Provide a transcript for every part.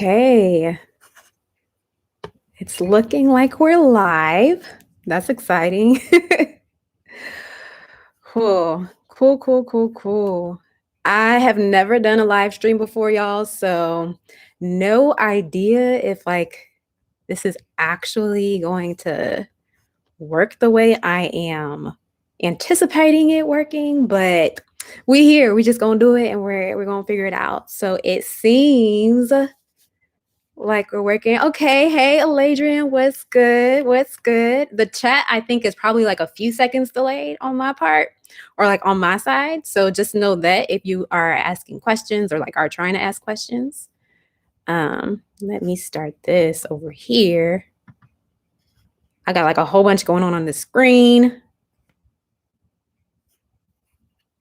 Okay, it's looking like we're live. That's exciting. Cool, cool, cool, cool, cool. I have never done a live stream before, y'all, so no idea if this is actually going to work the way I am anticipating it working, but we just gonna do it and we're gonna figure it out. So it seems like we're working. Okay. Hey, Aladrian, what's good? What's good? The chat, I think, is probably like a few seconds delayed on my part or like on my side. So just know that if you are asking questions or like are trying to ask questions. Let me start this over here. I got like a whole bunch going on the screen.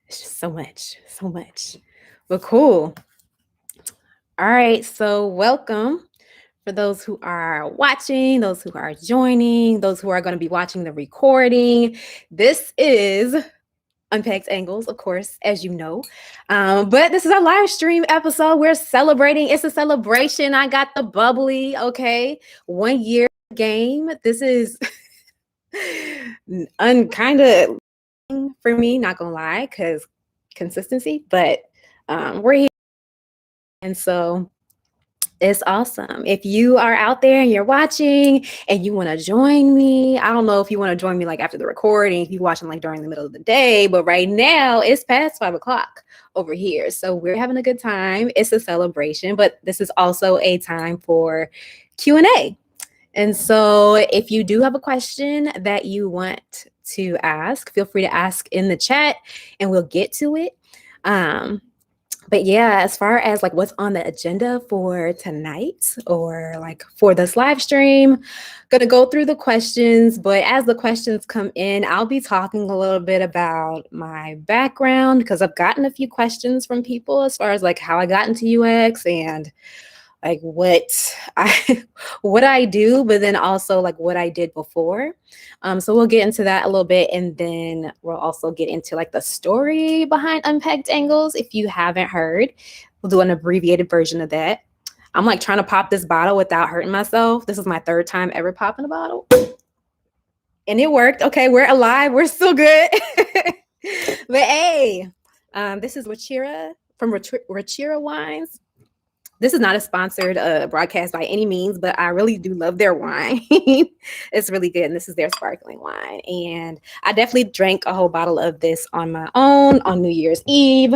It's just so much, so much. But cool. All right. So welcome. For those who are watching, those who are joining, those who are going to be watching the recording, this is Unpacked Angles, of course, as you know. But this is our live stream episode. We're celebrating. It's a celebration. I got the bubbly, okay? 1 year game. This is kind of for me, not going to lie, because consistency, but we're here. And so it's awesome. If you are out there and you're watching and you want to join me, I don't know if you want to join me like after the recording, if you're watching like during the middle of the day, but right now it's past 5 o'clock over here. So we're having a good time. It's a celebration, but this is also a time for Q&A. And so if you do have a question that you want to ask, feel free to ask in the chat and we'll get to it. But yeah, as far as like what's on the agenda for tonight or like for this live stream, gonna go through the questions, but as the questions come in, I'll be talking a little bit about my background because I've gotten a few questions from people as far as like how I got into UX and like what I do, but then also like what I did before. So we'll get into that a little bit, and then we'll also get into like the story behind Unpacked Angles. If you haven't heard, we'll do an abbreviated version of that. I'm like trying to pop this bottle without hurting myself. This is my 3rd time ever popping a bottle, and it worked. Okay, we're alive. We're still good. But hey, this is Rachira from Rachira Wines. This is not a sponsored broadcast by any means, but I really do love their wine. It's really good. And this is their sparkling wine. And I definitely drank a whole bottle of this on my own on New Year's Eve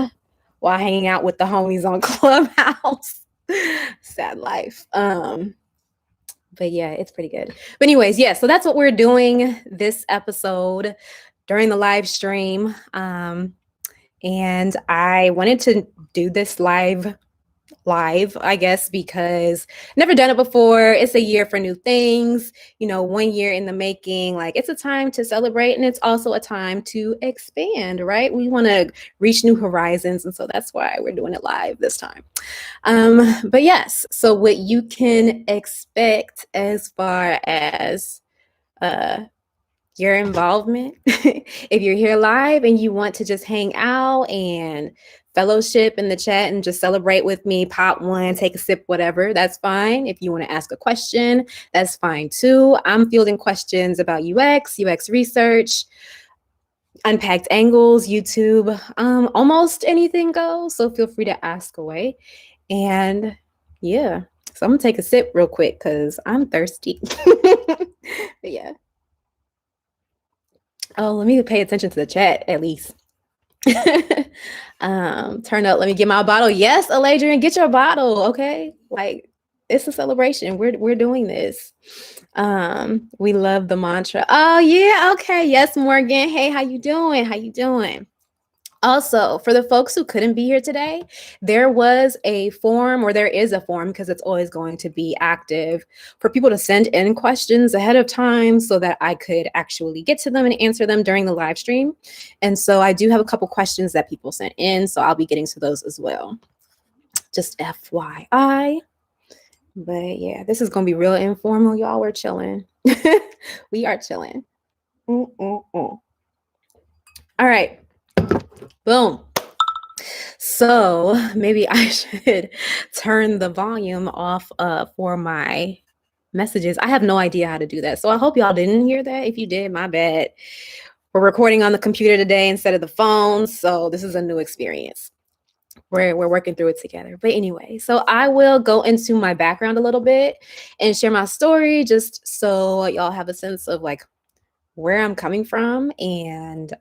while hanging out with the homies on Clubhouse. Sad life. But yeah, it's pretty good. But anyways, yeah, so that's what we're doing this episode during the live stream. And I wanted to do this live, I guess, because never done it before. It's a year for new things, 1 year in the making. Like, it's a time to celebrate, and it's also a time to expand, right? We want to reach new horizons, and so that's why we're doing it live this time. But yes, so what you can expect as far as your involvement, if you're here live and you want to just hang out and fellowship in the chat and just celebrate with me, pop one, take a sip, whatever, that's fine. If you want to ask a question, that's fine too. I'm fielding questions about UX research, Unpacked Angles, YouTube, almost anything goes. So feel free to ask away. And yeah, so I'm gonna take a sip real quick because I'm thirsty. But yeah. Oh, let me pay attention to the chat at least. Turn up. Let me get my bottle. Yes, Aladrian, get your bottle. Okay, like it's a celebration. We're doing this. We love the mantra. Oh yeah, okay. Yes, Morgan. Hey, how you doing? How you doing? Also, for the folks who couldn't be here today, there was a form, or there is a form, because it's always going to be active, for people to send in questions ahead of time so that I could actually get to them and answer them during the live stream. And so I do have a couple questions that people sent in, so I'll be getting to those as well. Just FYI. But yeah, this is going to be real informal, y'all. We're chilling. We are chilling. All right. Boom. So maybe I should turn the volume off for my messages. I have no idea how to do that. So I hope y'all didn't hear that. If you did, my bad. We're recording on the computer today instead of the phone. So this is a new experience. We're working through it together. But anyway, so I will go into my background a little bit and share my story just so y'all have a sense of like where I'm coming from and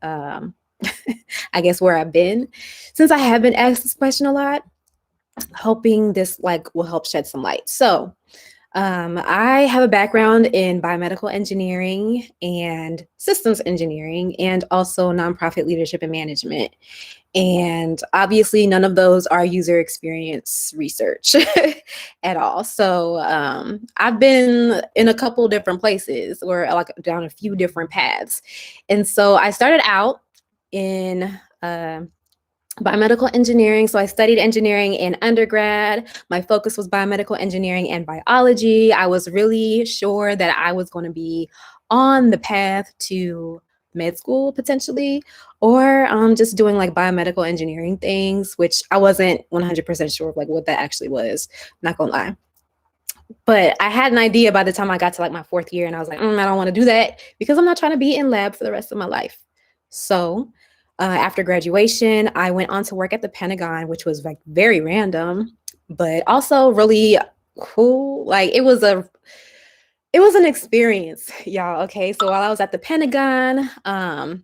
I guess where I've been. Since I have been asked this question a lot, hoping this like will help shed some light. So I have a background in biomedical engineering and systems engineering and also nonprofit leadership and management. And obviously none of those are user experience research at all. So I've been in a couple different places or like down a few different paths. And so I started out in biomedical engineering. So I studied engineering in undergrad. My focus was biomedical engineering and biology. I was really sure that I was going to be on the path to med school potentially, or just doing like biomedical engineering things, which I wasn't 100% sure of like what that actually was, not gonna lie. But I had an idea by the time I got to like my 4th year and I was like, I don't want to do that because I'm not trying to be in lab for the rest of my life. So after graduation, I went on to work at the Pentagon, which was like very random, but also really cool. Like it was an experience, y'all. Okay, so while I was at the Pentagon, let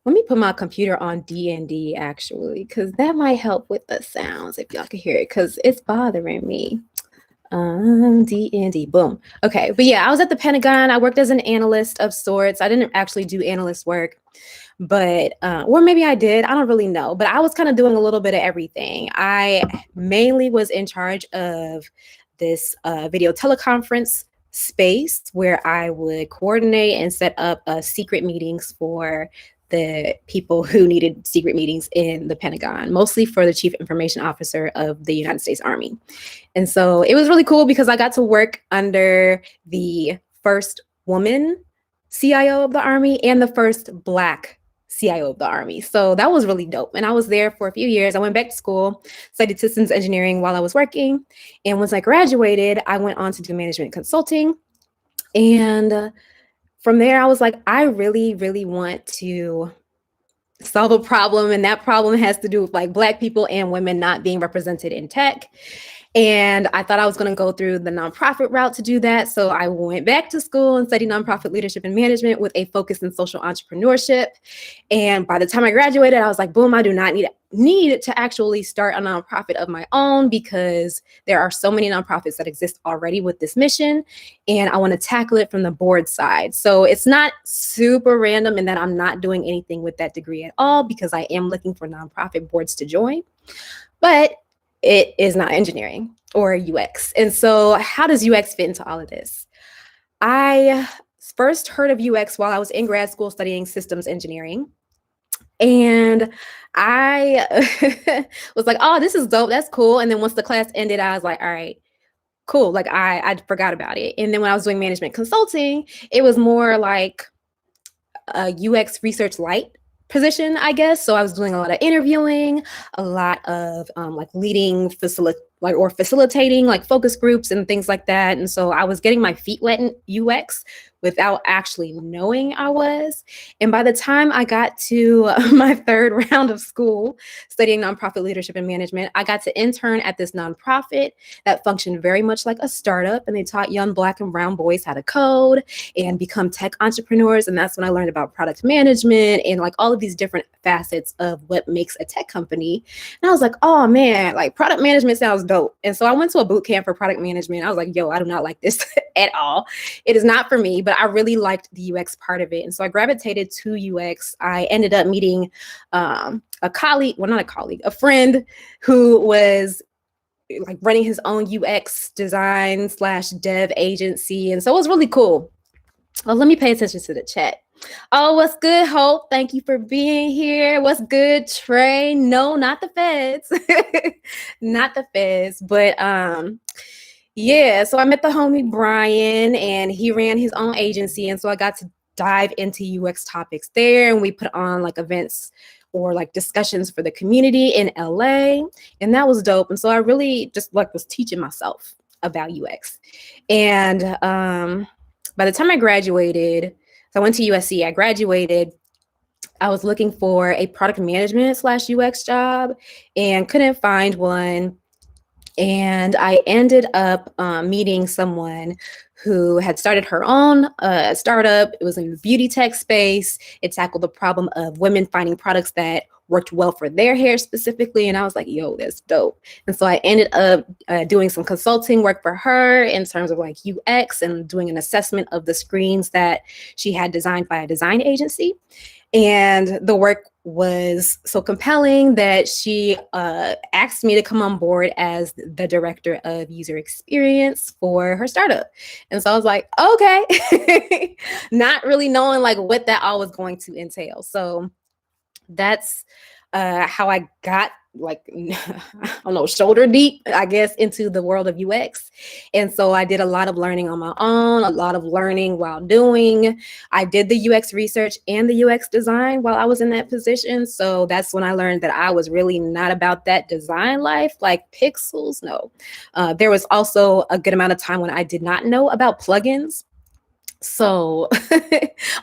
me put my computer on D&D actually, because that might help with the sounds if y'all can hear it, because it's bothering me. D&D, boom. Okay, but yeah, I was at the Pentagon. I worked as an analyst of sorts. I didn't actually do analyst work, but or maybe I did. I don't really know, but I was kind of doing a little bit of everything. I mainly was in charge of this video teleconference space where I would coordinate and set up secret meetings for the people who needed secret meetings in the Pentagon, mostly for the Chief Information Officer of the United States Army. And so it was really cool because I got to work under the first woman CIO of the Army and the first Black CIO of the Army. So that was really dope. And I was there for a few years. I went back to school, studied systems engineering while I was working. And once I graduated, I went on to do management consulting. And from there, I was like, I really, really want to solve a problem. And that problem has to do with like Black people and women not being represented in tech. And I thought I was going to go through the nonprofit route to do that. So I went back to school and studied nonprofit leadership and management with a focus in social entrepreneurship. And by the time I graduated, I was like, boom, I do not need to actually start a nonprofit of my own because there are so many nonprofits that exist already with this mission. And I want to tackle it from the board side. So it's not super random in that I'm not doing anything with that degree at all because I am looking for nonprofit boards to join. But it is not engineering or UX. And so how does UX fit into all of this? I first heard of UX while I was in grad school studying systems engineering. And I was like, oh, this is dope. That's cool. And then once the class ended, I was like, all right, cool. Like I forgot about it. And then when I was doing management consulting, it was more like a UX research light position, I guess. So I was doing a lot of interviewing, a lot of like leading facilitating like focus groups and things like that. And so I was getting my feet wet in UX without actually knowing I was. And by the time I got to my 3rd round of school studying nonprofit leadership and management, I got to intern at this nonprofit that functioned very much like a startup. And they taught young Black and brown boys how to code and become tech entrepreneurs. And that's when I learned about product management and like all of these different facets of what makes a tech company. And I was like, oh man, like product management sounds dope. And so I went to a boot camp for product management. I was like, yo, I do not like this at all. It is not for me, but I really liked the UX part of it. And so I gravitated to UX. I ended up meeting a friend who was like running his own UX design / dev agency. And so it was really cool. Well, let me pay attention to the chat. Oh, what's good, Hope? Thank you for being here. What's good, Trey? No, not the feds. Not the feds. But yeah, so I met the homie Brian and he ran his own agency. And so I got to dive into UX topics there. And we put on like events or like discussions for the community in LA. And that was dope. And so I really just like was teaching myself about UX. And by the time I graduated, so I went to USC, I graduated, I was looking for a product management / UX job and couldn't find one. And I ended up meeting someone who had started her own startup. It was in the beauty tech space. It tackled the problem of women finding products that worked well for their hair specifically. And I was like, yo, that's dope. And so I ended up doing some consulting work for her in terms of like UX and doing an assessment of the screens that she had designed by a design agency. And the work was so compelling that she asked me to come on board as the director of user experience for her startup. And so I was like, okay, not really knowing like what that all was going to entail. So that's how I got like, I don't know, shoulder deep, I guess, into the world of UX. And so I did a lot of learning on my own, a lot of learning while doing. I did the UX research and the UX design while I was in that position. So that's when I learned that I was really not about that design life, like pixels. No. There was also a good amount of time when I did not know about plugins. So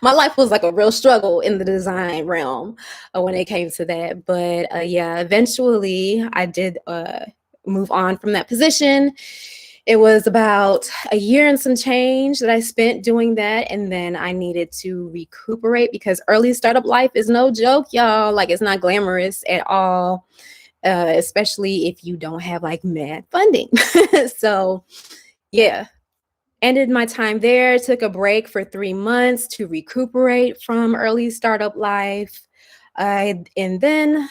my life was like a real struggle in the design realm when it came to that. But yeah, eventually I did move on from that position. It was about a year and some change that I spent doing that. And then I needed to recuperate because early startup life is no joke, y'all. Like it's not glamorous at all, especially if you don't have like mad funding. So yeah. Ended my time there, took a break for 3 months to recuperate from early startup life. And then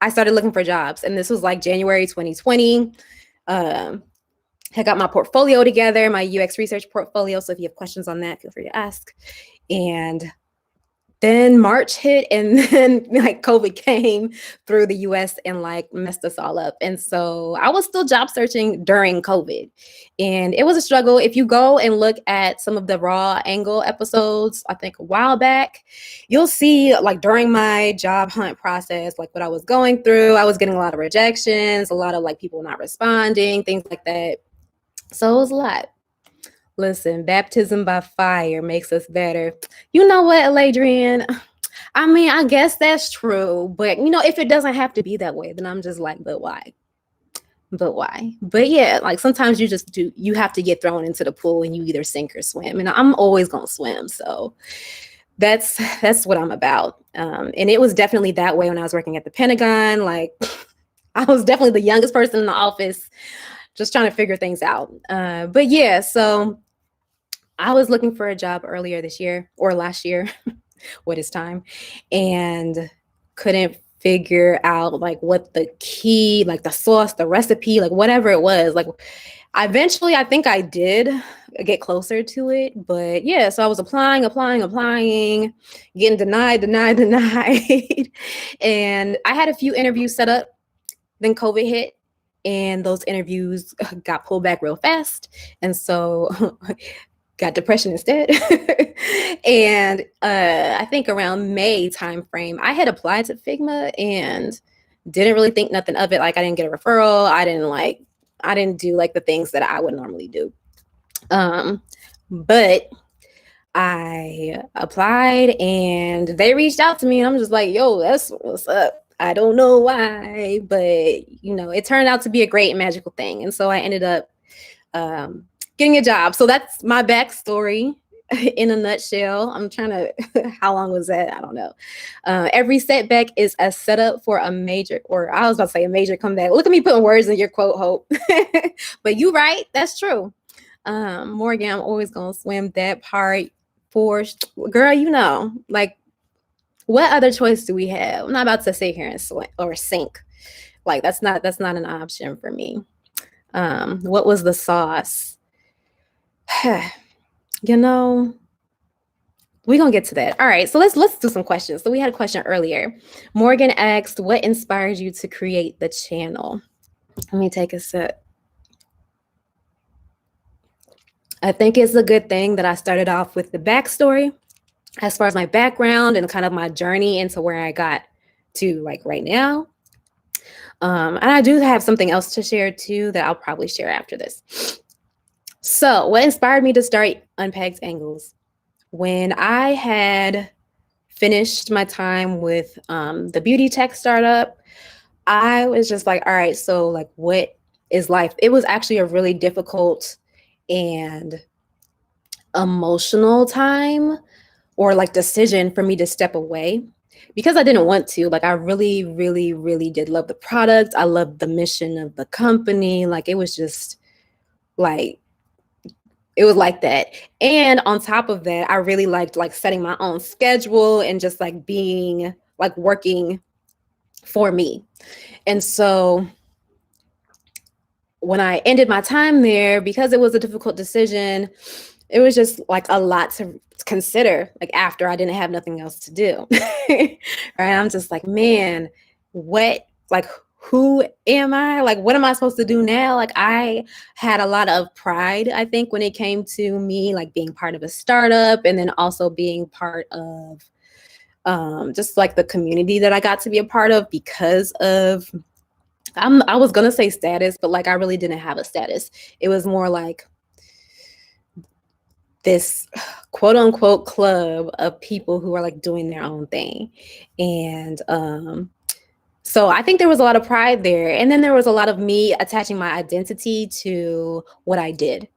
I started looking for jobs. And this was like January 2020. I got my portfolio together, my UX research portfolio. So if you have questions on that, feel free to ask. And then March hit and then like COVID came through the US and like messed us all up. And so I was still job searching during COVID and it was a struggle. If you go and look at some of the raw angle episodes, I think a while back, you'll see like during my job hunt process, like what I was going through, I was getting a lot of rejections, a lot of like people not responding, things like that. So it was a lot. Listen, baptism by fire makes us better. You know what, Eladrian? I mean, I guess that's true. But, you know, if it doesn't have to be that way, then I'm just like, but why? But why? But yeah, like sometimes you have to get thrown into the pool and you either sink or swim. And I'm always going to swim. So that's what I'm about. And it was definitely that way when I was working at the Pentagon. Like I was definitely the youngest person in the office, just trying to figure things out. But yeah, so I was looking for a job earlier this year or last year, what is time, and couldn't figure out like what the key, like the sauce, the recipe, like whatever it was. Like eventually I think I did get closer to it, but yeah, so I was applying, getting denied. And I had a few interviews set up, then COVID hit. And those interviews got pulled back real fast. And so got depression instead. And I think around May timeframe, I had applied to Figma and didn't really think nothing of it. Like I didn't get a referral. I didn't do like the things that I would normally do. But I applied and they reached out to me and I'm just like, yo, that's what's up. I don't know why, but you know, it turned out to be a great magical thing. And so I ended up getting a job. So that's my backstory in a nutshell. I'm trying to, how long was that? I don't know. Every setback is a setup for a major, or I was about to say a major comeback. Look at me putting words in your quote, Hope. But you right, that's true. Morgan, I'm always gonna swim that part for, girl, you know, like what other choice do we have? I'm not about to sit here and swim or sink. Like that's not an option for me. What was the sauce? You know, we're gonna get to that. All right, so let's do some questions. So we had a question earlier. Morgan asked, what inspired you to create the channel? Let me take a sip. I think it's a good thing that I started off with the backstory as far as my background and kind of my journey into where I got to like right now. And I do have something else to share too that I'll probably share after this. So what inspired me to start Unpacked Angles? When I had finished my time with the beauty tech startup, I was just like, all right, so like what is life? It was actually a really difficult and emotional time or like decision for me to step away because I didn't want to. Like I really, really, really did love the product. I loved the mission of the company. Like it was just like it was like that. And on top of that, I really liked like setting my own schedule and just like being like working for me. And so when I ended my time there, because it was a difficult decision, it was just like a lot to consider, like after I didn't have nothing else to do. Right. I'm just like, man, what, like, who am I? Like, what am I supposed to do now? Like, I had a lot of pride, I think, when it came to me, like being part of a startup and then also being part of just like the community that I got to be a part of because of I was gonna say status, but like I really didn't have a status. It was more like this quote unquote club of people who are like doing their own thing. And so I think there was a lot of pride there. And then there was a lot of me attaching my identity to what I did.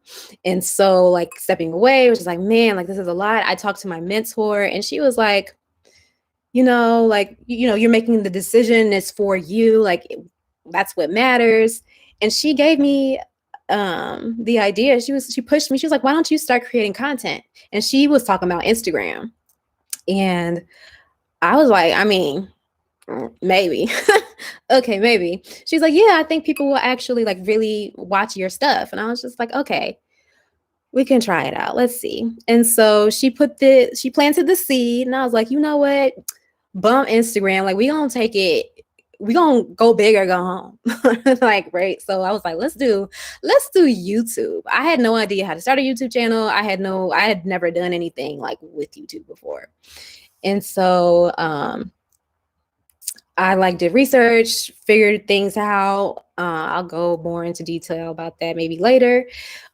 And so like stepping away was just like, man, like this is a lot. I talked to my mentor and she was like, like, you're making the decision, it's for you. Like that's what matters. And she gave me the idea. She pushed me. She was like, why don't you start creating content? And she was talking about Instagram. And I was like, I mean, maybe. Okay, maybe. She's like, yeah, I think people will actually like really watch your stuff. And I was just like, okay, we can try it out. Let's see. And so she planted the seed and I was like, you know what? Bump Instagram. Like we gonna take it, we gonna go big or go home. Like, right. So I was like, let's do YouTube. I had no idea how to start a YouTube channel. I had never done anything like with YouTube before. And so I like did research, figured things out. I'll go more into detail about that maybe later.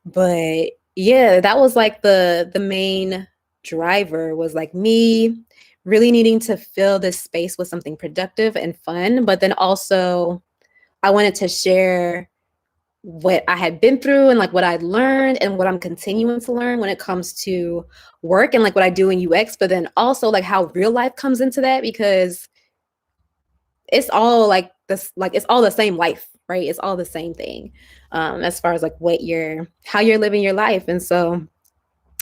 But yeah, that was like the main driver was like me really needing to fill this space with something productive and fun. But then also I wanted to share what I had been through and like what I'd learned and what I'm continuing to learn when it comes to work and like what I do in UX, but then also like how real life comes into that because it's all like this, like it's all the same life, right? It's all the same thing as far as like how you're living your life. And so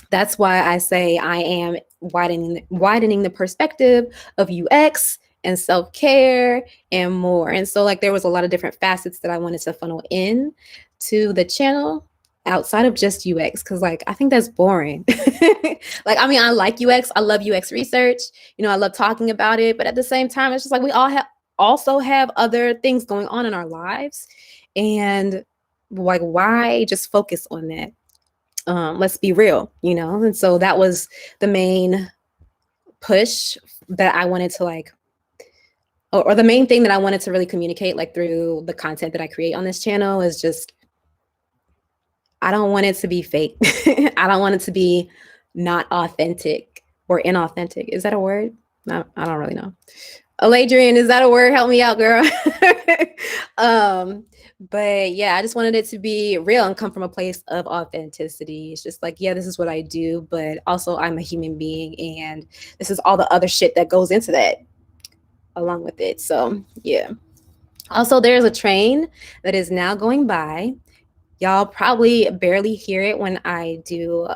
that's why I say I am widening the perspective of UX and self-care and more. And so like there was a lot of different facets that I wanted to funnel in to the channel outside of just UX because like I think that's boring. Like I mean I like UX, I love UX research, I love talking about it, but at the same time it's just like we all also have other things going on in our lives, and like why just focus on that? Let's be real, and so that was the main push that I wanted to like or the main thing that I wanted to really communicate like through the content that I create on this channel is just I don't want it to be fake. I don't want it to be not authentic or inauthentic. Is that a word? No, I don't really know. Adrian, is that a word? Help me out, girl. But yeah, I just wanted it to be real and come from a place of authenticity. It's just like, yeah, this is what I do, but also I'm a human being and this is all the other shit that goes into that along with it. So yeah. Also, there's a train that is now going by. Y'all probably barely hear it when I do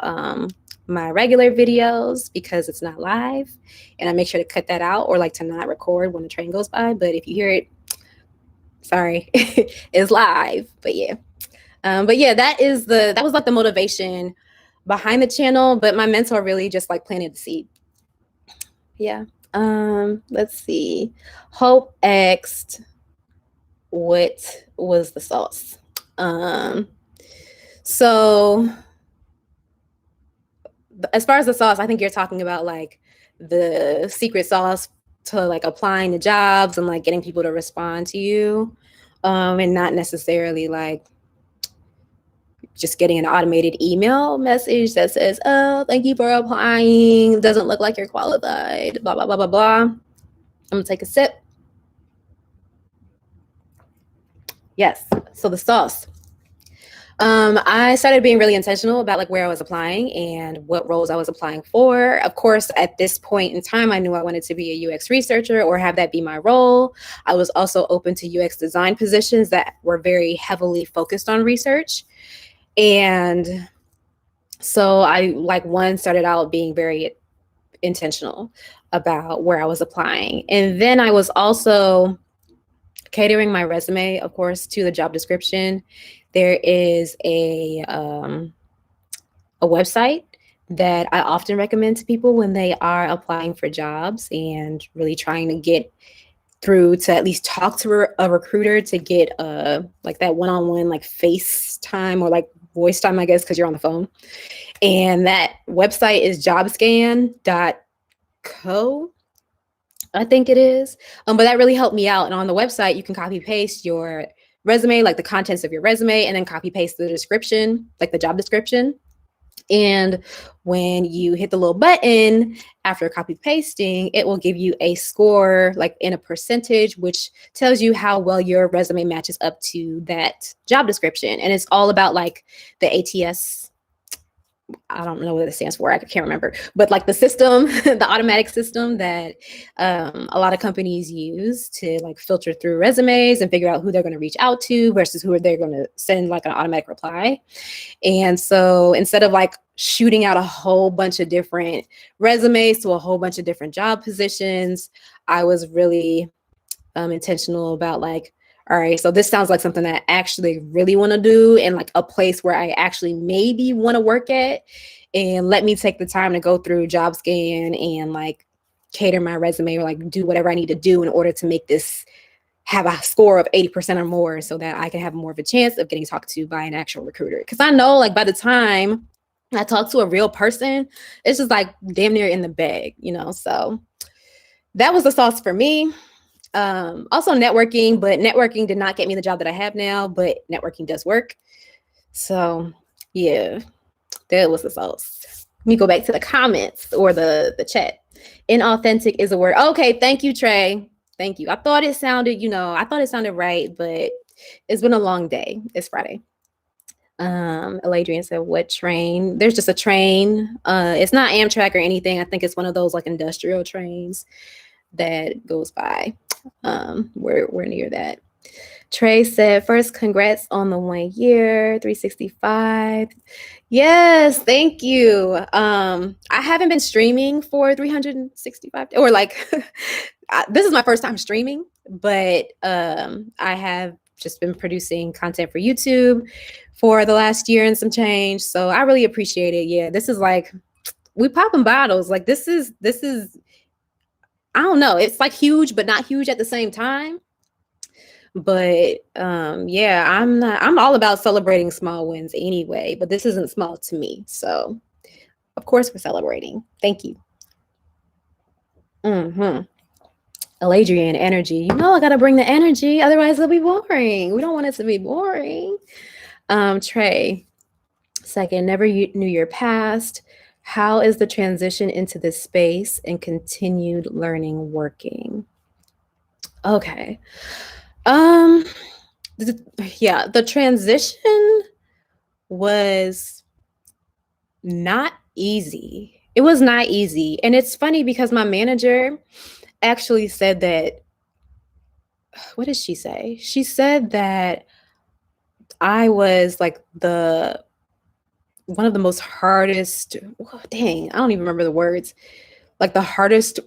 my regular videos because it's not live, and I make sure to cut that out or like to not record when the train goes by. But if you hear it, sorry, it's live. But yeah, that was like the motivation behind the channel. But my mentor really just like planted the seed. Yeah. Let's see. Hope asked, what was the sauce? So as far as the sauce, I think you're talking about like the secret sauce to like applying to jobs and like getting people to respond to you, and not necessarily like just getting an automated email message that says, oh, thank you for applying, doesn't look like you're qualified, blah, blah, blah, blah, blah. I'm gonna take a sip. Yes, so the sauce. I started being really intentional about like where I was applying and what roles I was applying for. Of course, at this point in time, I knew I wanted to be a UX researcher or have that be my role. I was also open to UX design positions that were very heavily focused on research. And so I like one started out being very intentional about where I was applying. And then I was also catering my resume, of course, to the job description. There is a website that I often recommend to people when they are applying for jobs and really trying to get through to at least talk to a recruiter to get like that one-on-one like FaceTime or like voice time, I guess, because you're on the phone. And that website is jobscan.co, I think it is. But that really helped me out. And on the website, you can copy paste your resume, like the contents of your resume, and then copy paste the description, like the job description. And when you hit the little button after copy pasting, it will give you a score like in a percentage, which tells you how well your resume matches up to that job description. And it's all about like the ATS. I don't know what it stands for. I can't remember, but like the system, the automatic system that a lot of companies use to like filter through resumes and figure out who they're going to reach out to versus who they're going to send like an automatic reply. And so instead of like shooting out a whole bunch of different resumes to a whole bunch of different job positions, I was really intentional about like, all right, so this sounds like something that I actually really want to do and like a place where I actually maybe want to work at. And let me take the time to go through JobScan and like cater my resume or like do whatever I need to do in order to make this have a score of 80% or more so that I can have more of a chance of getting talked to by an actual recruiter. Because I know like by the time I talk to a real person, it's just like damn near in the bag, you know? So that was the sauce for me. Also networking, but networking did not get me the job that I have now, but networking does work. So yeah, that was the sauce. Let me go back to the comments or the chat. Inauthentic is a word. Okay, thank you, Trey. Thank you. I thought it sounded, I thought it sounded right, but it's been a long day. It's Friday. Eladrian said, what train? There's just a train. It's not Amtrak or anything. I think it's one of those like industrial trains that goes by. We're near that. Trey said, first, congrats on the 1 year, 365. Yes, thank you. I haven't been streaming for 365 or like this is my first time streaming, but I have just been producing content for YouTube for the last year and some change. So I really appreciate it. Yeah, this is like we popping bottles. Like this is I don't know. It's like huge, but not huge at the same time. But yeah, I'm all about celebrating small wins anyway, but this isn't small to me. So of course we're celebrating. Thank you. Eladrian, energy. I gotta bring the energy, otherwise it'll be boring. We don't want it to be boring. Trey, second, never knew your past. How is the transition into this space and continued learning working? Okay. The transition was not easy. It was not easy. And it's funny because my manager actually said that, what did she say? She said that I was like one of the most hardest, dang, I don't even remember the words, like the hardest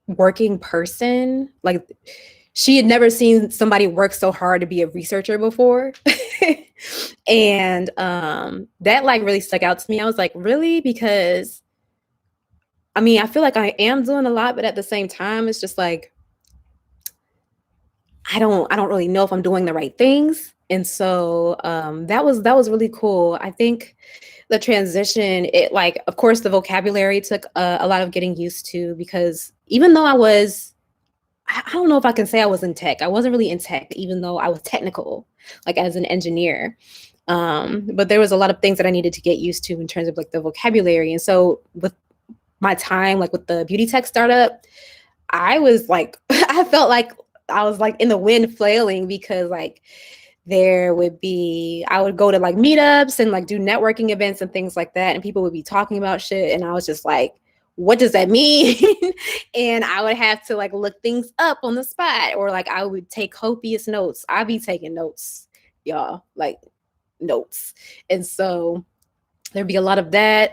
working person. Like she had never seen somebody work so hard to be a researcher before. And that like really stuck out to me. I was like, really? Because I mean, I feel like I am doing a lot, but at the same time, it's just like, I don't really know if I'm doing the right things. And so that was really cool. I think the transition, it like, of course, the vocabulary took a lot of getting used to, because even though I was I don't know if I can say I was in tech. I wasn't really in tech, even though I was technical, like as an engineer. But there was a lot of things that I needed to get used to in terms of like the vocabulary. And so with my time, like with the beauty tech startup, I was like, I felt like I was like in the wind flailing because like I would go to like meetups and like do networking events and things like that. And people would be talking about shit. And I was just like, what does that mean? And I would have to like look things up on the spot, or like I would take copious notes. I'd be taking notes, y'all, like notes. And so there'd be a lot of that.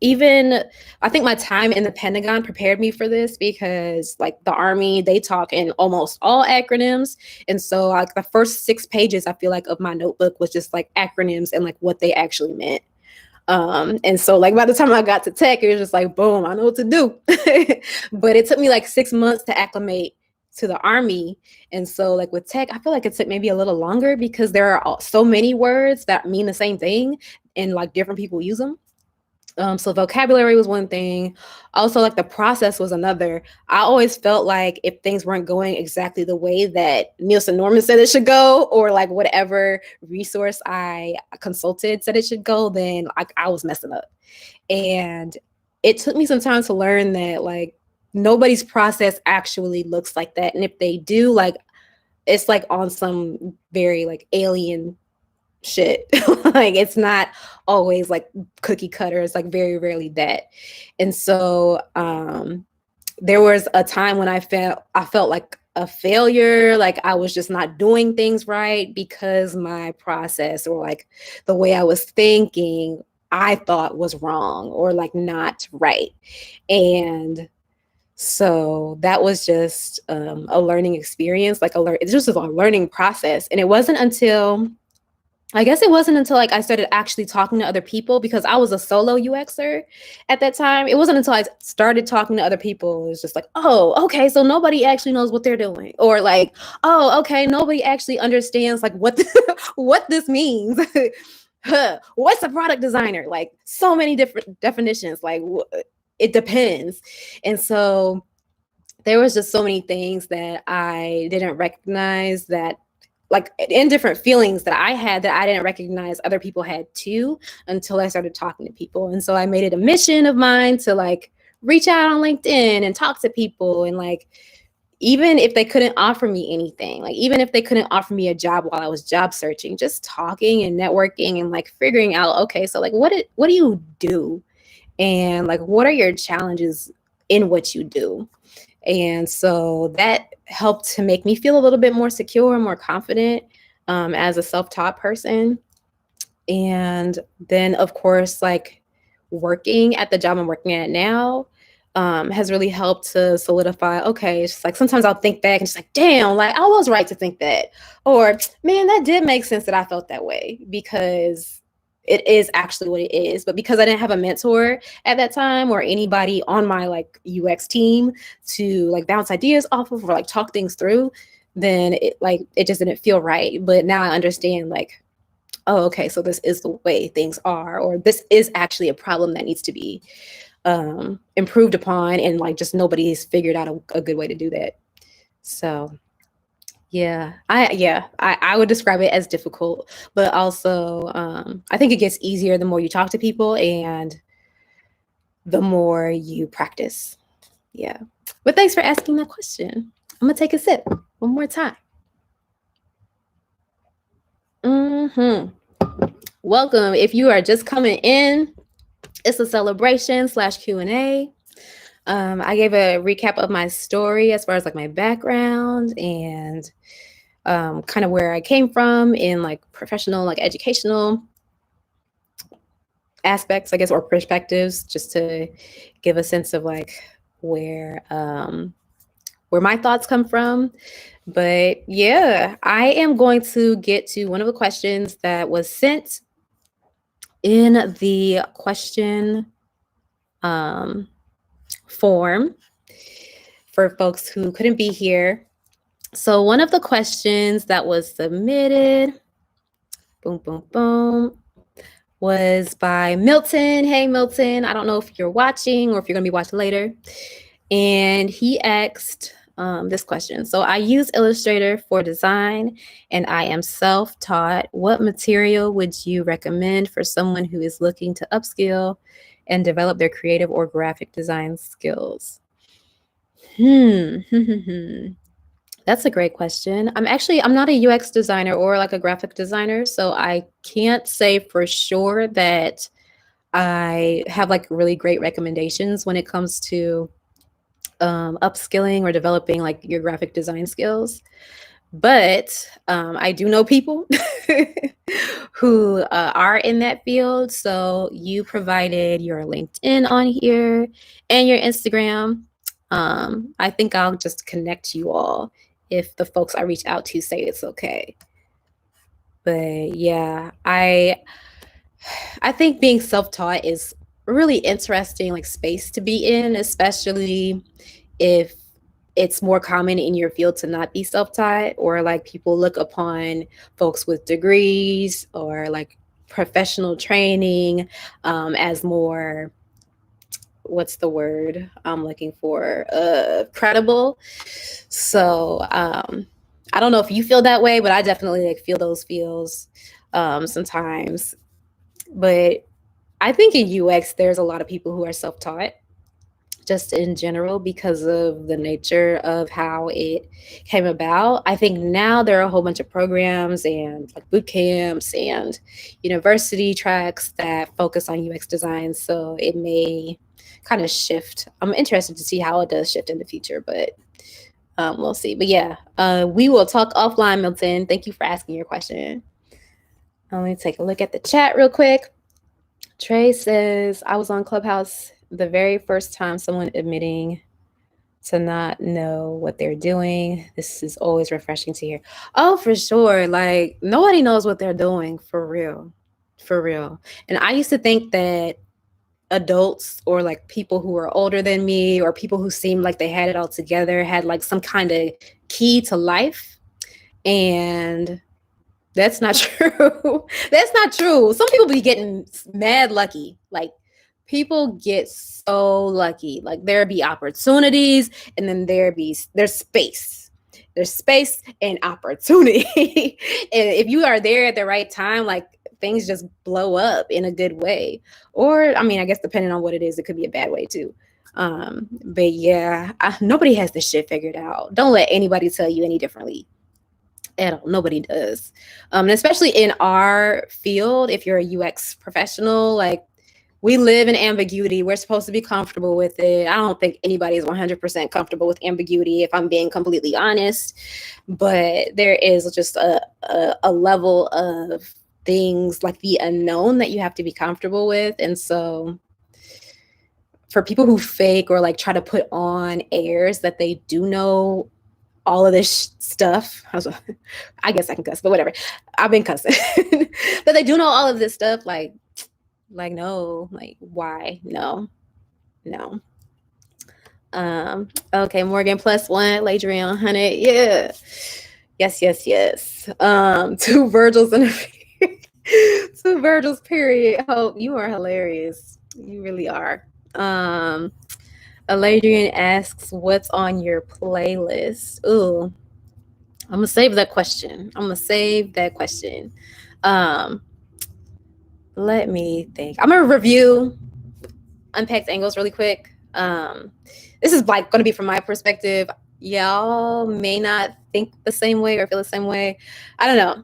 Even I think my time in the Pentagon prepared me for this because like the Army, they talk in almost all acronyms. And so like the first 6 pages, I feel like, of my notebook was just like acronyms and like what they actually meant. And so like by the time I got to tech, it was just like, boom, I know what to do. But it took me like 6 months to acclimate to the Army. And so like with tech, I feel like it took maybe a little longer because there are so many words that mean the same thing and like different people use them. So vocabulary was one thing. Also, like the process was another. I always felt like if things weren't going exactly the way that Nielsen Norman said it should go, or like whatever resource I consulted said it should go, then like I was messing up. And it took me some time to learn that like nobody's process actually looks like that. And if they do, like it's like on some very like alien shit. Like it's not always like cookie cutter. It's like very rarely that. And so there was a time when I felt like a failure, like I was just not doing things right because my process or like the way I was thinking I thought was wrong or like not right. And so that was just a learning experience, like it's just a learning process. And it wasn't until like I started actually talking to other people, because I was a solo UXer at that time. It wasn't until I started talking to other people, it was just like, oh, okay, so nobody actually knows what they're doing, or like, oh, okay, nobody actually understands like what what this means. What's a product designer? Like so many different definitions. Like it depends. And so there was just so many things that I didn't recognize, that like in different feelings that I had that I didn't recognize other people had too, until I started talking to people. And so I made it a mission of mine to like reach out on LinkedIn and talk to people. And like, even if they couldn't offer me anything, like even if they couldn't offer me a job while I was job searching, just talking and networking and like figuring out, okay, so like what do you do? And like, what are your challenges in what you do? And so that helped to make me feel a little bit more secure and more confident as a self-taught person. And then, of course, like working at the job I'm working at now has really helped to solidify, okay, it's just like sometimes I'll think back and just like, damn, like I was right to think that. Or, man, that did make sense that I felt that way, because it is actually what it is. But because I didn't have a mentor at that time or anybody on my like UX team to like bounce ideas off of or like talk things through, then it just didn't feel right. But now I understand like, oh, okay, so this is the way things are, or this is actually a problem that needs to be improved upon, and like just nobody's figured out a good way to do that. So I would describe it as difficult, but also I think it gets easier the more you talk to people and the more you practice. Yeah. But thanks for asking that question. I'm gonna take a sip one more time. Welcome. If you are just coming in, it's a celebration / Q&A. I gave a recap of my story as far as like my background and kind of where I came from in like professional, like educational aspects, I guess, or perspectives, just to give a sense of like where my thoughts come from. But yeah, I am going to get to one of the questions that was sent in the question form for folks who couldn't be here. So one of the questions that was submitted, boom, boom, boom, was by Milton. Hey, Milton. I don't know if you're watching or if you're going to be watching later. And he asked, this question. So I use Illustrator for design and I am self-taught. What material would you recommend for someone who is looking to upskill and develop their creative or graphic design skills? That's a great question. I'm not a UX designer or like a graphic designer, so I can't say for sure that I have like really great recommendations when it comes to upskilling or developing like your graphic design skills. But I do know people who are in that field. So you provided your LinkedIn on here and your Instagram. I think I'll just connect you all if the folks I reach out to say it's okay. But yeah, I think being self-taught is a really interesting like space to be in, especially if it's more common in your field to not be self-taught, or like people look upon folks with degrees or like professional training as more, what's the word I'm looking for, credible. So I don't know if you feel that way, but I definitely like feel those feels sometimes. But I think in UX there's a lot of people who are self-taught just in general because of the nature of how it came about. I think now there are a whole bunch of programs and like boot camps and university tracks that focus on UX design. So it may kind of shift. I'm interested to see how it does shift in the future, but we'll see. But yeah, we will talk offline, Milton. Thank you for asking your question. Let me take a look at the chat real quick. Trey says, I was on Clubhouse the very first time someone admitting to not know what they're doing. This is always refreshing to hear. Oh, for sure. Like nobody knows what they're doing for real. For real. And I used to think that adults or like people who were older than me or people who seemed like they had it all together had like some kind of key to life. And that's not true. That's not true. Some people be getting mad lucky. Like people get so lucky. Like there be opportunities and then there's space. There's space and opportunity. And if you are there at the right time, like things just blow up in a good way. Or I mean, I guess depending on what it is, it could be a bad way too. But yeah, nobody has this shit figured out. Don't let anybody tell you any differently at all. Nobody does. And especially in our field, if you're a UX professional, like we live in ambiguity. We're supposed to be comfortable with it. I don't think anybody is 100% comfortable with ambiguity, if I'm being completely honest. But there is just a level of things like the unknown that you have to be comfortable with. And so for people who fake or like try to put on airs that they do know all of this stuff. I guess I can cuss, but whatever. I've been cussing. But they do know all of this stuff. Like no, like why? No. Okay, Morgan +1, Ladrian 100. Yeah. Yes. Two Virgils and two Virgils, period. Hope you are hilarious. You really are. Ladrian asks, what's on your playlist? Ooh, I'm gonna save that question. Let me think. I'm gonna review Unpacked Angles really quick. This is like gonna be from my perspective. Y'all may not think the same way or feel the same way. I don't know.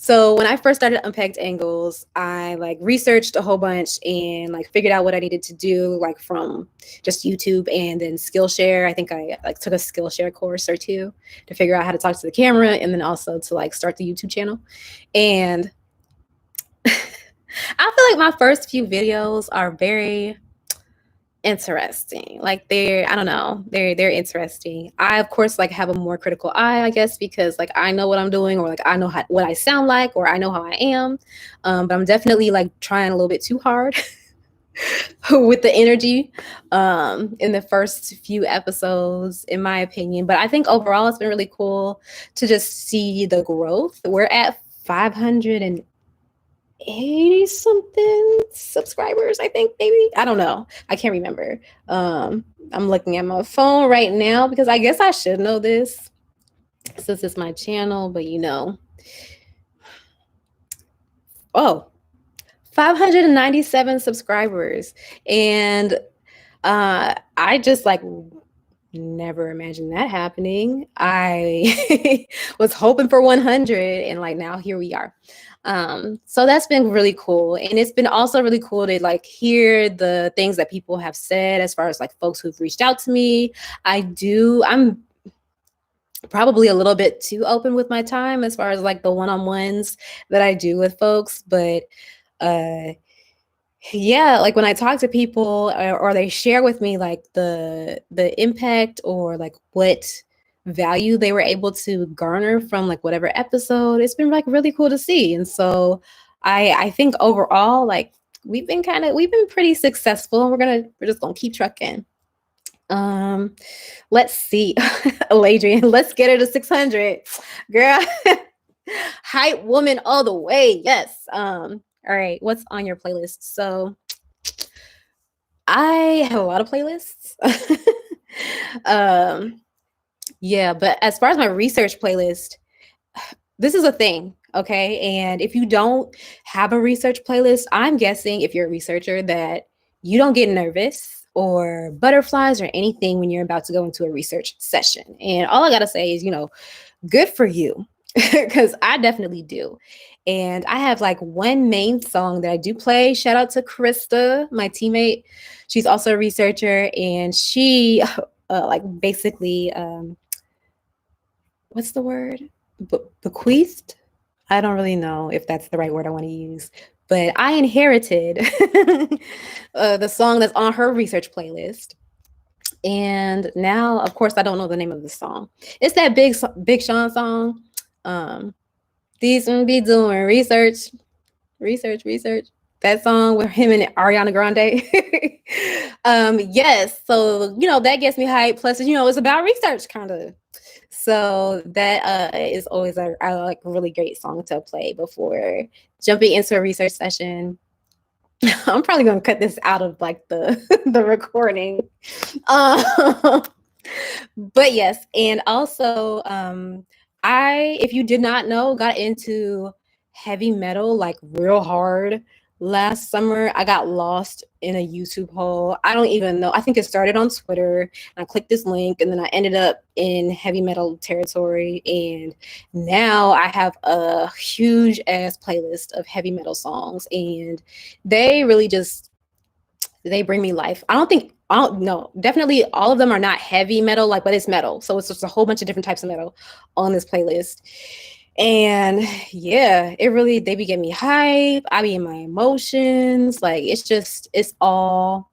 So when I first started Unpacked Angles, I like researched a whole bunch and like figured out what I needed to do, like from just YouTube and then Skillshare. I think I like took a Skillshare course or two to figure out how to talk to the camera and then also to like start the YouTube channel. And I feel like my first few videos are very interesting. Like they're interesting. I of course like have a more critical eye, I guess, because like I know what I'm doing, or like I know what I sound like, or I know how I am. But I'm definitely like trying a little bit too hard with the energy in the first few episodes, in my opinion. But I think overall it's been really cool to just see the growth. We're at 500 and 80 something subscribers, I think, maybe. I don't know. I can't remember. I'm looking at my phone right now because I guess I should know this since it's my channel, but oh, 597 subscribers. And I just like never imagined that happening. I was hoping for 100 and like now here we are. So that's been really cool. And it's been also really cool to like hear the things that people have said as far as like folks who've reached out to me. I'm probably a little bit too open with my time as far as like the one-on-ones that I do with folks, but yeah, like when I talk to people or they share with me like the impact or like what value they were able to garner from like whatever episode, it's been like really cool to see. And so I think overall like we've been pretty successful. We're just gonna keep trucking. Let's see. Ladrian, let's get her to 600. Girl. Hype woman all the way. Yes. All right, what's on your playlist? So I have a lot of playlists. Yeah, but as far as my research playlist, this is a thing, okay? And if you don't have a research playlist, I'm guessing if you're a researcher that you don't get nervous or butterflies or anything when you're about to go into a research session. And all I gotta say is, good for you, because I definitely do. And I have like one main song that I do play. Shout out to Krista, my teammate. She's also a researcher, and she like basically what's the word? Bequeathed? I don't really know if that's the right word I want to use, but I inherited the song that's on her research playlist. And now, of course, I don't know the name of the song. It's that Big Sean song. These be doing research. That song with him and Ariana Grande. Yes, so that gets me hyped. Plus, it's about research, kind of. So that is always a like really great song to play before jumping into a research session. I'm probably gonna cut this out of like the the recording. But yes, and also if you did not know, got into heavy metal like real hard last summer. I got lost in a YouTube hole. I don't even know. I think it started on Twitter. And I clicked this link and then I ended up in heavy metal territory. And now I have a huge ass playlist of heavy metal songs. And they really they bring me life. I don't know. Definitely all of them are not heavy metal, like, but it's metal. So it's just a whole bunch of different types of metal on this playlist. And yeah, they be getting me hype. I be in my emotions. Like it's all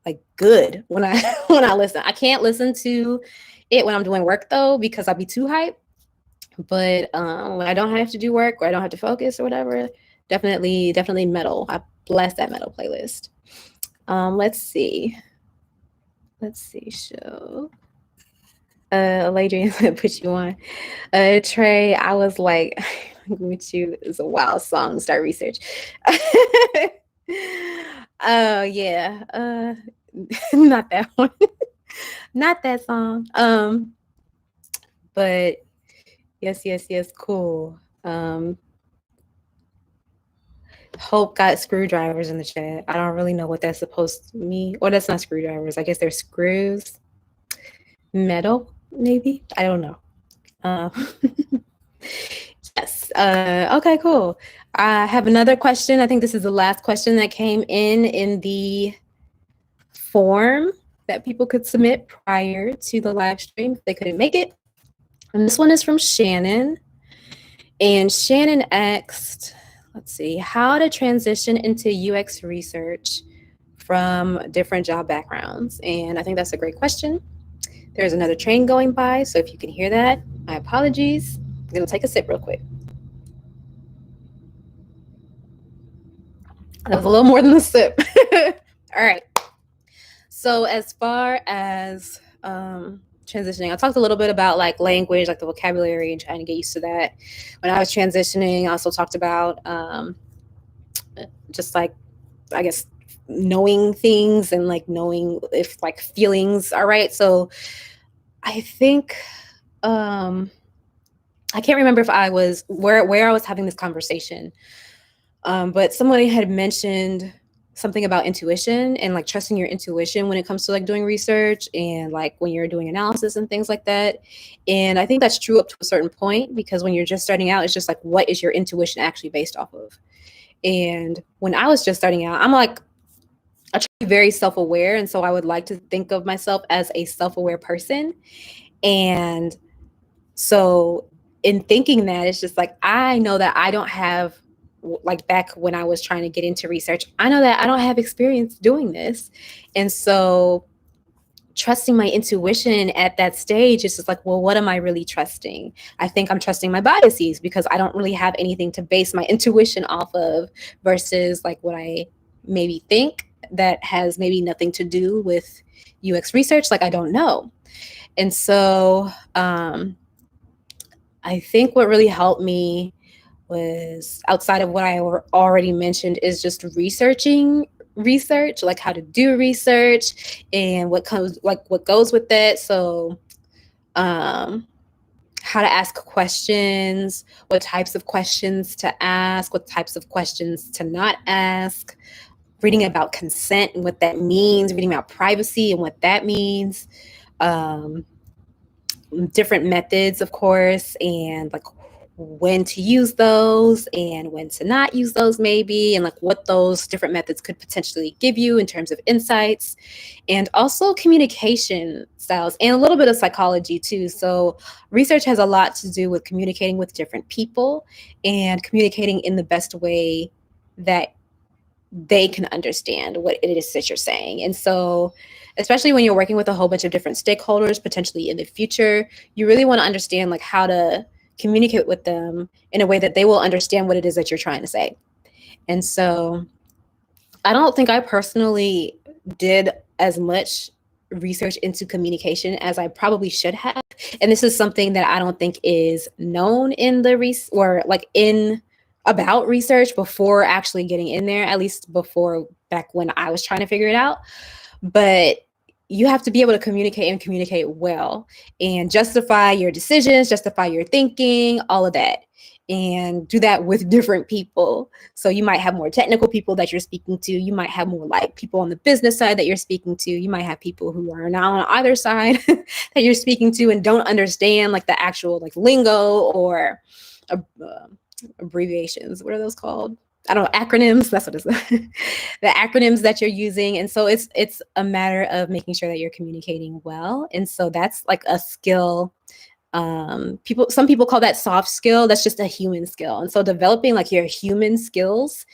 like good when I when I listen. I can't listen to it when I'm doing work though, because I'll be too hype. But when I don't have to do work or I don't have to focus or whatever, definitely metal. I bless that metal playlist. Let's see. Show. Ladrian put you on. Trey, I was like, with you is a wild song to start research. Oh yeah. Not that one. Not that song. But yes, cool. Hope got screwdrivers in the chat. I don't really know what that's supposed to mean. Or that's not screwdrivers. I guess they're screws. Metal, maybe. I don't know. Yes. Okay, cool. I have another question. I think this is the last question that came in the form that people could submit prior to the live stream if they couldn't make it. And this one is from Shannon. And Shannon asked, let's see, how to transition into UX research from different job backgrounds. And I think that's a great question. There's another train going by, so if you can hear that, my apologies. I'm gonna take a sip real quick. That was a little more than a sip. All right. So as far as transitioning, I talked a little bit about like language, like the vocabulary and trying to get used to that. When I was transitioning, I also talked about just like, I guess, knowing things and like knowing if like feelings are right. So I think I can't remember if I was where I was having this conversation, but somebody had mentioned something about intuition and like trusting your intuition when it comes to like doing research and like when you're doing analysis and things like that. And I think that's true up to a certain point, because when you're just starting out, it's just like, what is your intuition actually based off of? And when I was just starting out, I'm like, I try to be very self-aware. And so I would like to think of myself as a self-aware person. And so in thinking that, it's just like, I know that I don't have, like back when I was trying to get into research, I know that I don't have experience doing this. And so trusting my intuition at that stage is just like, well, what am I really trusting? I think I'm trusting my biases because I don't really have anything to base my intuition off of, versus like what I maybe think that has maybe nothing to do with UX research. Like, I don't know. And so I think what really helped me was, outside of what I already mentioned, is just researching research, like how to do research and what goes with that. So how to ask questions, what types of questions to ask, what types of questions to not ask, reading about consent and what that means, reading about privacy and what that means, different methods, of course, and like when to use those and when to not use those maybe, and like what those different methods could potentially give you in terms of insights, and also communication styles and a little bit of psychology too. So research has a lot to do with communicating with different people and communicating in the best way that they can understand what it is that you're saying. And so, especially when you're working with a whole bunch of different stakeholders potentially in the future, you really want to understand like how to communicate with them in a way that they will understand what it is that you're trying to say. And so I don't think I personally did as much research into communication as I probably should have. And this is something that I don't think is known in the or like in about research before actually getting in there, at least before back when I was trying to figure it out. But you have to be able to communicate and communicate well and justify your decisions, justify your thinking, all of that, and do that with different people. So you might have more technical people that you're speaking to. You might have more like people on the business side that you're speaking to. You might have people who are not on either side that you're speaking to and don't understand like the actual like lingo or abbreviations. What are those called? I don't know, acronyms. That's what it's the acronyms that you're using. And so it's a matter of making sure that you're communicating well. And so that's like a skill. Some people call that soft skill. That's just a human skill. And so developing like your human skills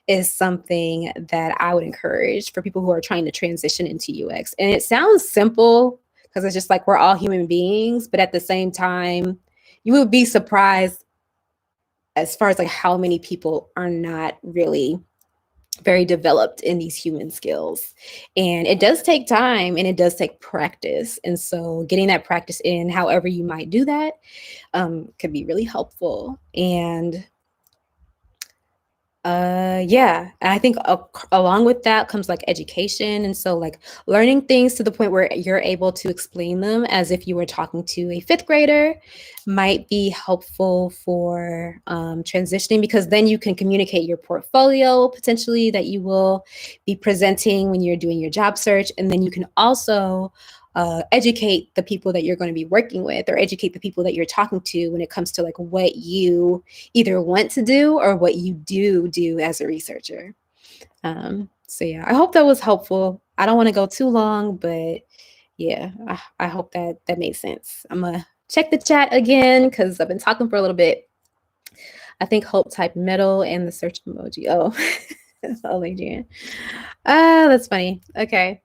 is something that I would encourage for people who are trying to transition into UX. And it sounds simple because it's just like we're all human beings, but at the same time, you would be surprised as far as like how many people are not really very developed in these human skills. And it does take time and it does take practice. And so getting that practice in, however you might do that, could be really helpful. And yeah, and I think along with that comes like education. And so like learning things to the point where you're able to explain them as if you were talking to a fifth grader might be helpful for transitioning, because then you can communicate your portfolio potentially that you will be presenting when you're doing your job search. And then you can also educate the people that you're going to be working with, or educate the people that you're talking to when it comes to like what you either want to do or what you do as a researcher. So yeah, I hope that was helpful. I don't want to go too long, but yeah, I hope that made sense. I'm gonna check the chat again because I've been talking for a little bit. I think Hope typed metal and the search emoji. Oh, oh, Adrian. That's funny. Okay.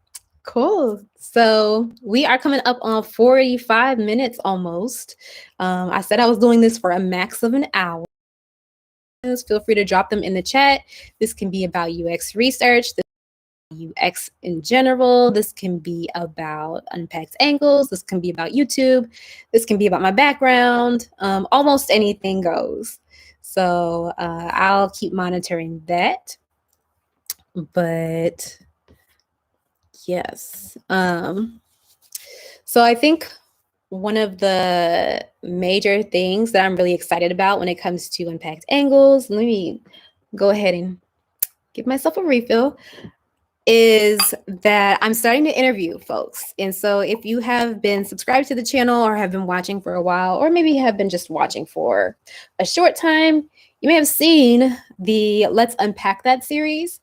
Cool. So we are coming up on 45 minutes almost. I said I was doing this for a max of an hour. Feel free to drop them in the chat. This can be about UX research, UX in general. This can be about Unpacked Angles. This can be about YouTube. This can be about my background. Almost anything goes. So I'll keep monitoring that. But yes. So I think one of the major things that I'm really excited about when it comes to Unpacked Angles, let me go ahead and give myself a refill, is that I'm starting to interview folks. And so if you have been subscribed to the channel or have been watching for a while, or maybe have been just watching for a short time, you may have seen the Let's Unpack That series,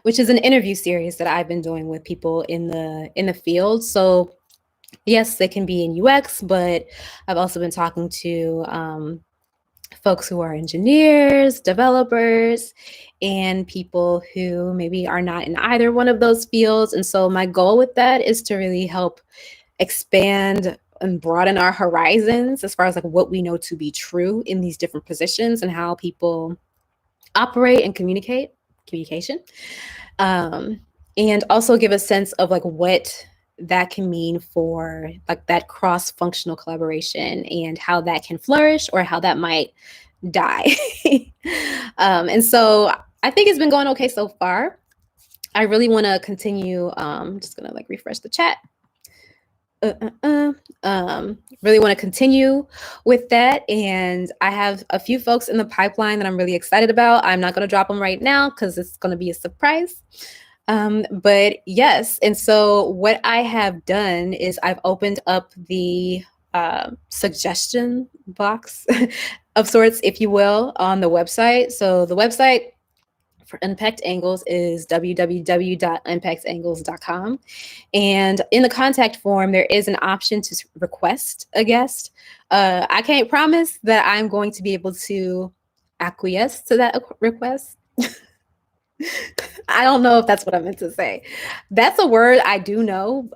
which is an interview series that I've been doing with people in the field. So yes, they can be in UX, but I've also been talking to folks who are engineers, developers, and people who maybe are not in either one of those fields. And so my goal with that is to really help expand and broaden our horizons as far as like what we know to be true in these different positions and how people operate and communication. And also give a sense of like what that can mean for like that cross-functional collaboration and how that can flourish or how that might die. And so I think it's been going okay so far. I really want to continue. I'm just gonna like refresh the chat. Really want to continue with that. And I have a few folks in the pipeline that I'm really excited about. I'm not going to drop them right now because it's going to be a surprise. But yes, and so what I have done is I've opened up the suggestion box of sorts, if you will, on the website. So the website for Unpacked Angles is www.unpackedangles.com. And in the contact form, there is an option to request a guest. I can't promise that I'm going to be able to acquiesce to that request. I don't know if that's what I meant to say. That's a word I do know.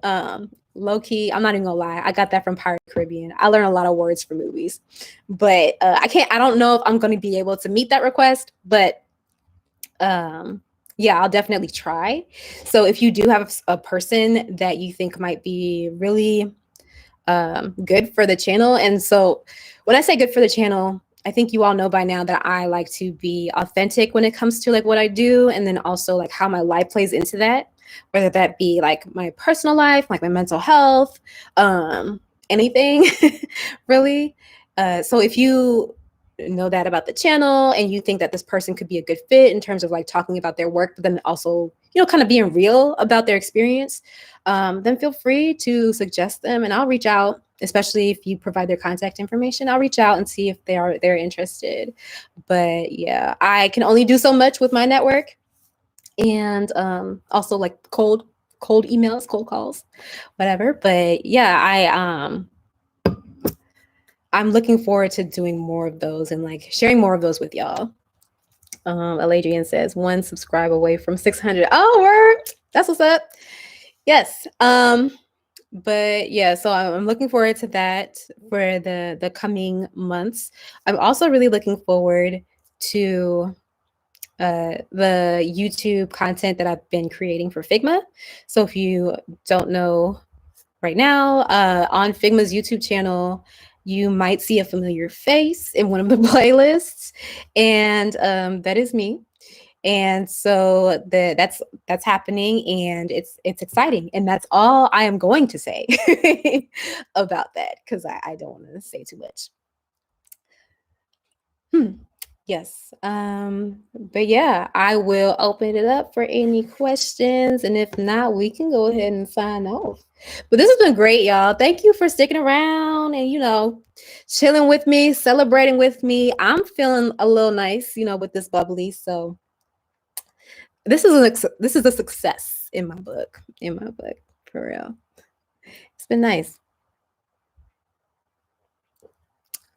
Low key, I'm not even gonna lie. I got that from Pirate Caribbean. I learn a lot of words from movies, but I don't know if I'm going to be able to meet that request, but yeah, I'll definitely try. So if you do have a person that you think might be really good for the channel, and so when I say good for the channel, I think you all know by now that I like to be authentic when it comes to like what I do, and then also like how my life plays into that, whether that be like my personal life, like my mental health, anything really. So if you know that about the channel and you think that this person could be a good fit in terms of like talking about their work, but then also, you know, kind of being real about their experience, then feel free to suggest them and I'll reach out, especially if you provide their contact information. I'll reach out and see if they're interested. But yeah, I can only do so much with my network, and also like cold emails, cold calls, whatever. But yeah, I'm looking forward to doing more of those and like sharing more of those with y'all. Aladrian says 1 subscribe away from 600. Oh, word. That's what's up. Yes. But yeah, so I'm looking forward to that for the coming months. I'm also really looking forward to the YouTube content that I've been creating for Figma. So if you don't know right now, on Figma's YouTube channel, you might see a familiar face in one of the playlists, and that is me. And so that's happening, and it's exciting, and that's all I am going to say about that because I don't want to say too much. Yes. But yeah, I will open it up for any questions. And if not, we can go ahead and sign off. But this has been great, y'all. Thank you for sticking around and, you know, chilling with me, celebrating with me. I'm feeling a little nice, you know, with this bubbly. So this is a success in my book, for real. It's been nice.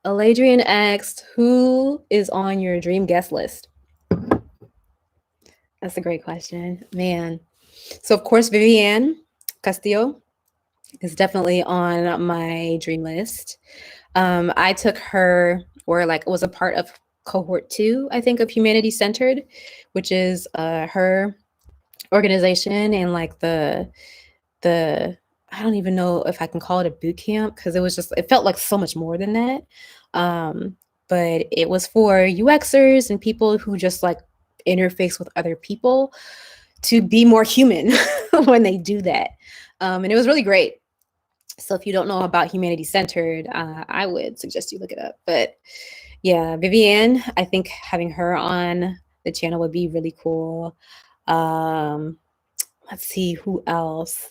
Aladrian asked, who is on your dream guest list? That's a great question, man. So of course, Viviane Castillo is definitely on my dream list. I took her, or like was a part of cohort 2, I think, of Humanity Centered, which is her organization, and like the I don't even know if I can call it a boot camp because it felt like so much more than that. but it was for UXers and people who just like interface with other people to be more human when they do that. And it was really great. So if you don't know about humanity centered, I would suggest you look it up. But yeah, Vivian, I think having her on the channel would be really cool. Let's see who else.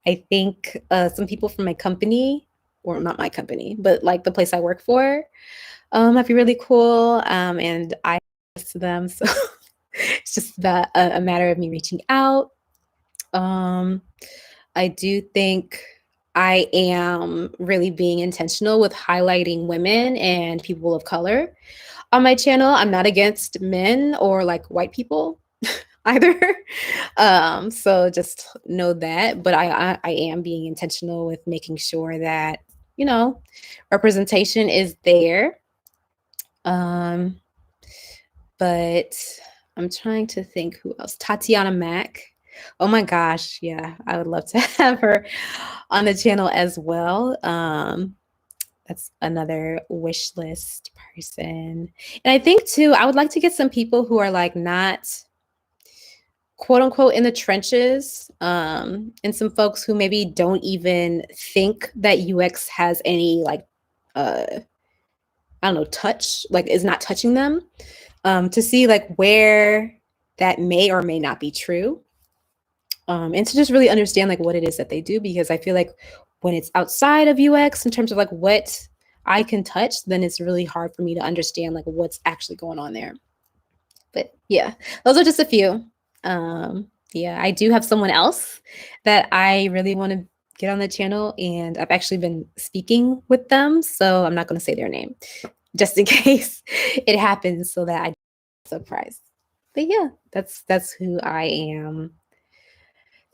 I think some people from my company, or not my company, but like the place I work for, that'd be really cool. And I to them, so it's just that a matter of me reaching out. I do think I am really being intentional with highlighting women and people of color on my channel. I'm not against men or like white people either. So just know that. But I am being intentional with making sure that, you know, representation is there. But I'm trying to think who else. Tatiana Mack. Oh my gosh, yeah, I would love to have her on the channel as well. That's another wish list person. And I think too, I would like to get some people who are like not quote unquote in the trenches, and some folks who maybe don't even think that UX has any like I don't know, touch, like is not touching them, to see like where that may or may not be true. And to just really understand like what it is that they do, because I feel like when it's outside of UX in terms of like what I can touch, then it's really hard for me to understand like what's actually going on there. But yeah, those are just a few. Yeah, I do have someone else that I really want to get on the channel, and I've actually been speaking with them, so I'm not going to say their name just in case it happens, so that I surprised. But yeah, that's who I am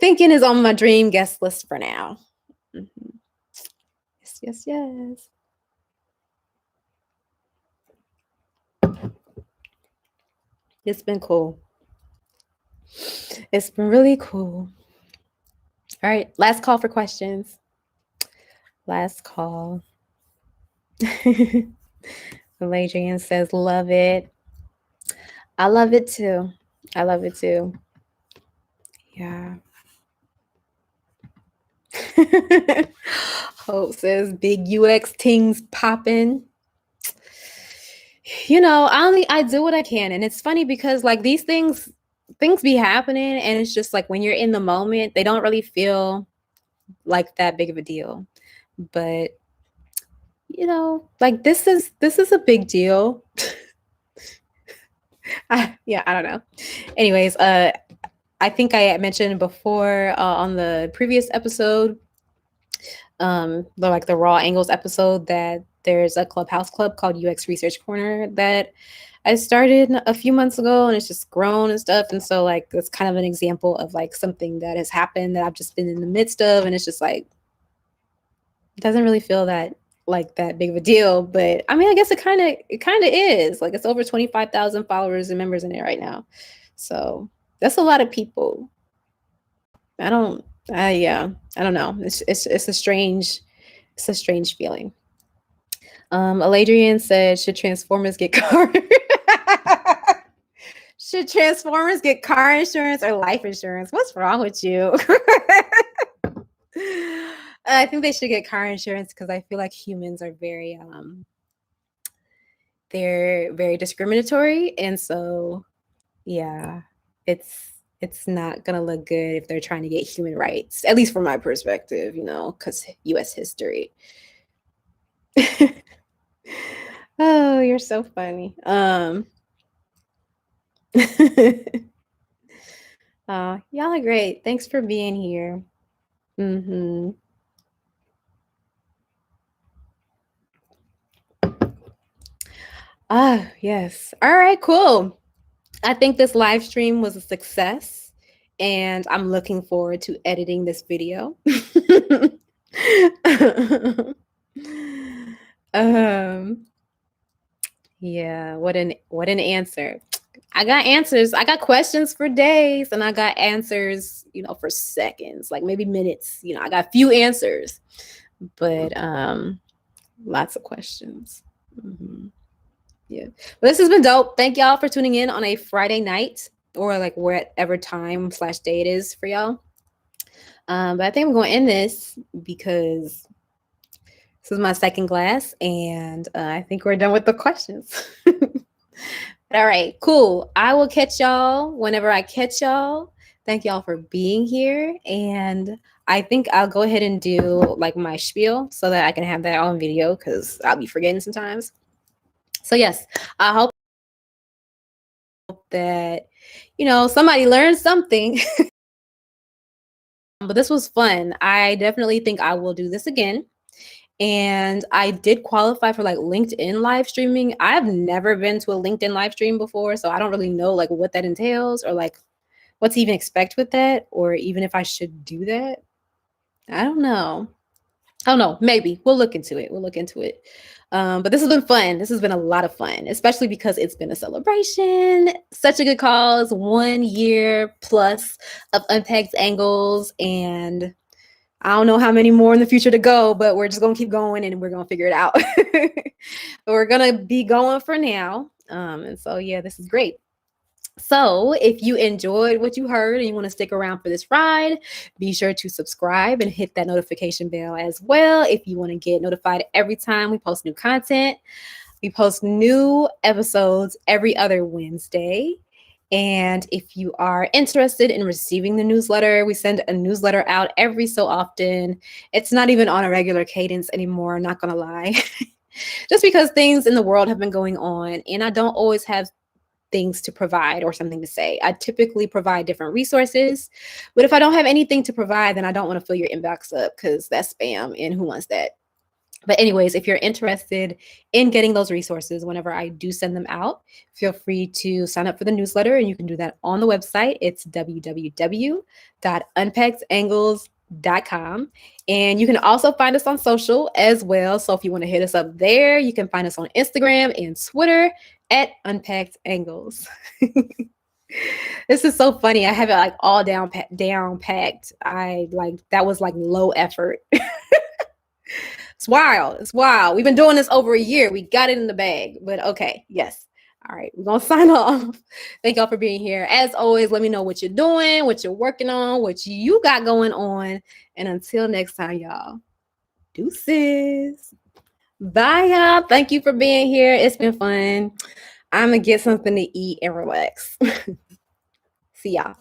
thinking is on my dream guest list for now. Mm-hmm. Yes, yes, yes. It's been cool. It's been really cool. All right, last call for questions. Last call. Adrian says, love it. I love it too. I love it too. Yeah. Hope says, big UX things popping. You know, I do what I can. And it's funny because like these things be happening, and it's just like when you're in the moment, they don't really feel like that big of a deal. But you know, like this is a big deal. Yeah, I don't know. Anyways, I think I mentioned before on the previous episode, the Raw Angles episode, that there's a Clubhouse club called UX Research Corner that I started a few months ago, and it's just grown and stuff. And so like that's kind of an example of like something that has happened that I've just been in the midst of, and it's just like it doesn't really feel that like that big of a deal. But I mean, I guess it kind of is. Like it's over 25,000 followers and members in it right now. So that's a lot of people. I don't know. It's a strange feeling. Aladrian said, should Transformers get car should Transformers get car insurance or life insurance? What's wrong with you? I think they should get car insurance because I feel like humans are very they're very discriminatory, and so yeah, it's not gonna look good if they're trying to get human rights, at least from my perspective, you know, because US history. Oh, you're so funny. Y'all are great. Thanks for being here. Mm-hmm. Ah, yes. All right, cool. I think this live stream was a success, and I'm looking forward to editing this video. um, yeah, what an answer. I got answers. I got questions for days, and I got answers, you know, for seconds, like maybe minutes. You know, I got a few answers, but lots of questions. Mm-hmm. Yeah. Well, this has been dope. Thank y'all for tuning in on a Friday night or like whatever time/day it is for y'all. But I think I'm going to end this because this is my second glass, and I think we're done with the questions. All right, cool. I will catch y'all whenever I catch y'all. Thank y'all for being here. And I think I'll go ahead and do like my spiel so that I can have that on video because I'll be forgetting sometimes. So, yes, I hope that, somebody learned something. But this was fun. I definitely think I will do this again. And I did qualify for like LinkedIn live streaming. I've never been to a LinkedIn live stream before, so I don't really know like what that entails or like what to even expect with that, or even if I should do that. I don't know. I don't know. Maybe we'll look into it. We'll look into it. But this has been fun. This has been a lot of fun, especially because it's been a celebration. Such a good cause. 1 year plus of Unpacked Angles, and I don't know how many more in the future to go, but we're just gonna keep going and we're gonna figure it out. But we're gonna be going for now. And so yeah, this is great. So if you enjoyed what you heard and you want to stick around for this ride, be sure to subscribe and hit that notification bell as well if you want to get notified every time we post new content. We post new episodes every other Wednesday. And if you are interested in receiving the newsletter, we send a newsletter out every so often. It's not even on a regular cadence anymore, not gonna lie. Just because things in the world have been going on and I don't always have things to provide or something to say. I typically provide different resources, but if I don't have anything to provide, then I don't want to fill your inbox up because that's spam and who wants that? But anyways, if you're interested in getting those resources whenever I do send them out, feel free to sign up for the newsletter, and you can do that on the website. It's www.unpackedangles.com. And you can also find us on social as well. So if you want to hit us up there, you can find us on Instagram and Twitter at Unpacked Angles. This is so funny. I have it like all down packed. I like that was like low effort. It's wild. It's wild. We've been doing this over a year. We got it in the bag. But okay, yes. All right, we're gonna sign off. Thank y'all for being here. As always, let me know what you're doing, what you're working on, what you got going on. And until next time, y'all, deuces. Bye, y'all. Thank you for being here. It's been fun. I'm gonna get something to eat and relax. See y'all.